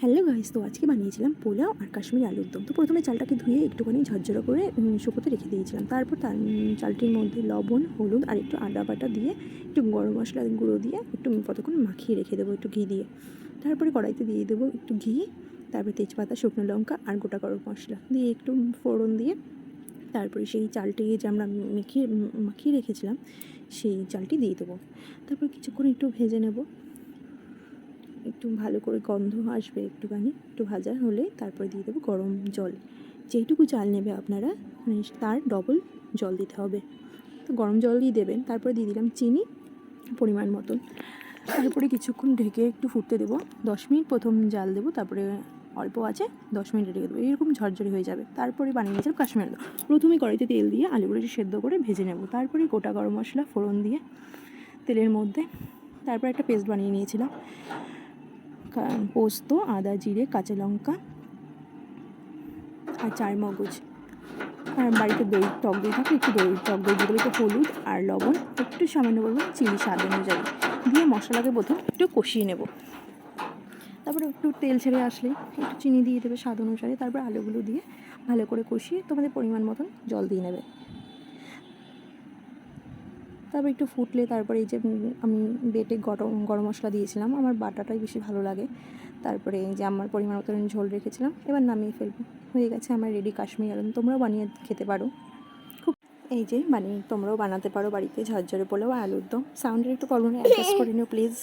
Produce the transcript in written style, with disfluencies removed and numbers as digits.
Hello guys, তো আজকে বানিয়েছিলাম পোলাও আর কাশ্মীরি আলুর দম। তো প্রথমে চালটাকে ধুয়ে একটুখানি ঝরঝরে করে শুকোতে রেখে দিয়েছিলাম। তারপর চালটির মধ্যে লবণ, হলুদ আর একটু আদা বাটা দিয়ে একটু গরম মশলা গুঁড়ো দিয়ে একটু কতক্ষণ মাখিয়ে রেখে দেবো একটু ঘি দিয়ে। তারপরে কড়াইতে দিয়ে দেবো একটু ঘি, তারপরে তেজপাতা, শুকনো লঙ্কা আর গোটা গরম মশলা দিয়ে একটু ফোড়ন দিয়ে তারপরে সেই চালটি যে আমরা মাখিয়ে রেখেছিলাম সেই চালটি দিয়ে দেবো। তারপর কিছুক্ষণ একটু ভেজে নেব, একটু ভালো করে গন্ধ আসবে, একটুখানি একটু ভাজা হলে তারপরে দিয়ে দেবো গরম জল। যেইটুকু চাল নেবে আপনারা মানে তার ডবল জল দিতে হবে, তো গরম জলই দেবেন। তারপরে দিয়ে দিলাম চিনি পরিমাণ মতন। তারপরে কিছুক্ষণ ঢেকে একটু ফুটতে দেবো, 10 মিনিট প্রথম জাল দেবো, তারপরে অল্প আছে 10 মিনিট রেখে দেবো, এরকম ঝরঝরে হয়ে যাবে। তারপরে বানিয়ে নিয়েছিলাম কাশ্মীরি আলু। প্রথমে কড়াইতে তেল দিয়ে আলুগুলো সেদ্ধ করে ভেজে নেব, তারপরে গোটা গরম মশলা ফোড়ন দিয়ে তেলের মধ্যে তারপর একটা পেস্ট বানিয়ে নিয়েছিলাম, পোস্ত, আদা, জিরে, কাঁচা লঙ্কা আর চারমগজ, আর বাড়িতে দই, টক দই থাকে একটু টক দই দিয়ে দেবো, একটু হলুদ আর লবণ, একটু সামান্য পরিমাণ চিনি স্বাদ অনুযায়ী দিয়ে মশলাটাকে প্রথম একটু কষিয়ে নেব। তারপরে একটু তেল ছেড়ে আসলে একটু চিনি দিয়ে দেবে স্বাদ অনুসারে। তারপর আলুগুলো দিয়ে ভালো করে কষিয়ে তোমাদের পরিমাণ মতন জল দিয়ে নেবে। তারপর একটু ফুটলে তারপরে এই যে আমি বেটে গরম মশলা দিয়েছিলাম, আমার বাটাটাই বেশি ভালো লাগে। তারপরে এই যে আমার পরিমাণ মতন ঝোল রেখেছিলাম, এবার নামিয়ে ফেলবো। হয়ে গেছে আমার রেডি কাশ্মীরি আলু। তোমরাও বানিয়ে খেতে পারো, খুব এই যে বানিয়ে তোমরাও বানাতে পারো বাড়িতে ঝরঝরে পোলাও আর আলুর দম। সাউন্ডের একটু প্রবলেম অ্যাডজাস্ট করে নিও প্লিজ।